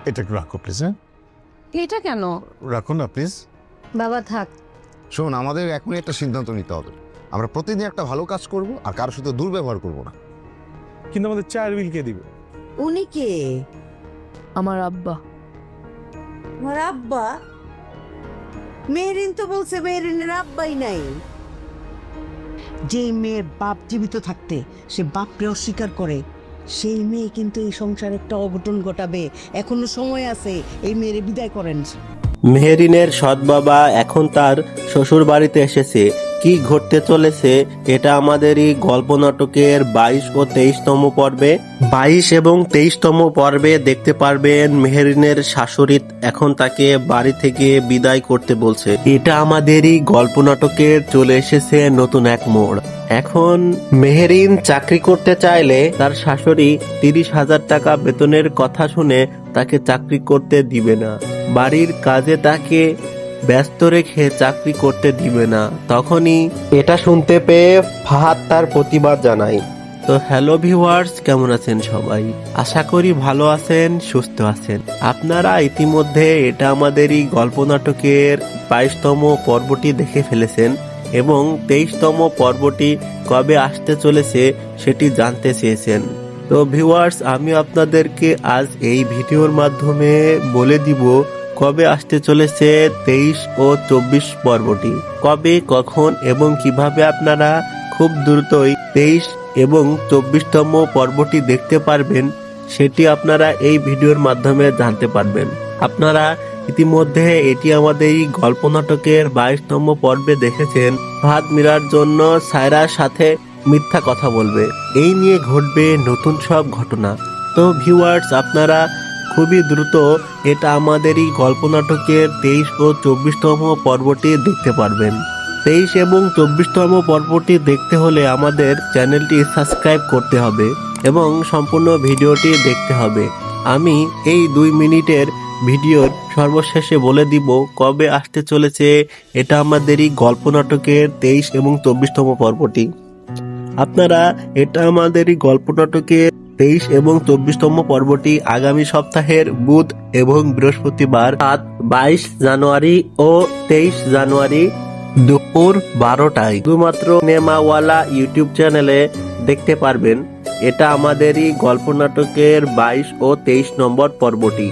এটা একটু রাখো প্লিজ। হ্যাঁ, এটা কেন? রাখো না প্লিজ। বাবা থাক। শোন, আমাদের এখনই একটা সিদ্ধান্ত নিতে হবে। আমরা প্রতিদিন একটা ভালো কাজ করব আর কারোর সাথে দুর্ব্যবহার করব না। কিন্তু আমাদের চায়ের বিল কে দিবে? উনি কে? আমার আব্বা। আমার আব্বা? মেহরিন তো বলছে মেহরিনের আব্বাই নাই। যে মেয়ের বাপ জীবিত থাকতে সে বাপকে অস্বীকার করে, সেই মেয়ে কিন্তু এই সংসারে একটা অঘটন ঘটাবে। এখনো সময় আছে, এই মেয়েরে বিদায় করেন। মেহেরিনের সৎ বাবা এখন তার শ্বশুর বাড়িতে এসেছে। কি ঘটতে চলেছে এটা আমাদেরই গল্প নাটকের 22 ও 23তম পর্বে। 22 এবং 23তম পর্বে দেখতে পারবেন মেহেরিনের শাশুড়ি এখন তাকে বাড়ি থেকে বিদায় করতে বলছে। এটা আমাদেরই গল্প নাটকের চলে এসেছে নতুন এক মোড়। এখন মেহেরিন চাকরি করতে চাইলে তার শাশুড়ি 30,000 টাকা বেতনের কথা শুনে তাকে চাকরি করতে দিবে না। বাড়ির কাজে তাকে ব্যস্ত রেখে চাকরি করতে দিবে না। তখনই এটা শুনতে পেয়ে ফাহাদ তার প্রতিবাদ জানায়। তো হ্যালো ভিউয়ার্স, কেমন আছেন সবাই? আশা করি ভালো আছেন, সুস্থ আছেন। আপনারা ইতিমধ্যে এটা আমাদেরই গল্প নাটকের 22তম পর্বটি দেখে ফেলেছেন এবং 23তম পর্বটি কবে আসতে চলেছে সেটি জানতে চেয়েছেন। তো ভিউয়ার্স, আমি আপনাদেরকে আজ এই ভিডিওর মাধ্যমে বলে দিব কবে আসতে চলেছে 23 ও 24 পর্বটি। কবে, কখন এবং কিভাবে আপনারা খুব দ্রুতই 23 এবং 24তম পর্বটি দেখতে পারবেন সেটি আপনারা এই ভিডিওর মাধ্যমে জানতে পারবেন। আপনারা ইতিমধ্যে এটি আমাদের এই গল্প নাটকের 22তম পর্বে দেখেছেন ফাহাদ মীরার জন্য সায়রার সাথে মিথ্যা কথা বলবে, এই নিয়ে ঘটবে নতুন সব ঘটনা। তো ভিউয়ার্স, আপনারা খুবই দ্রুত এটা আমাদেরই গল্প নাটকের 23 ও 24তম পর্বটি দেখতে পারবেন। 23 এবং 24তম পর্বটি দেখতে হলে আমাদের চ্যানেলটি সাবস্ক্রাইব করতে হবে এবং সম্পূর্ণ ভিডিওটি দেখতে হবে। আমি এই 2 মিনিটের ভিডিওর সর্বশেষে বলে দিব কবে আসতে চলেছে এটা আমাদেরই গল্প নাটকের 23 এবং 24তম পর্বটি। আপনারা এটা আমাদেরই গল্প নাটকের 23 এবং 24তম পর্বটি আগামী সপ্তাহের বুধ এবং বৃহস্পতিবার 22 জানুয়ারি ও 23 জানুয়ারি দুপুর 12টায় শুধুমাত্র সিনেমাওয়ালা ইউটিউব চ্যানেলে দেখতে পারবেন। এটা আমাদেরই গল্প নাটকের 22 ও 23 নম্বর পর্বটি।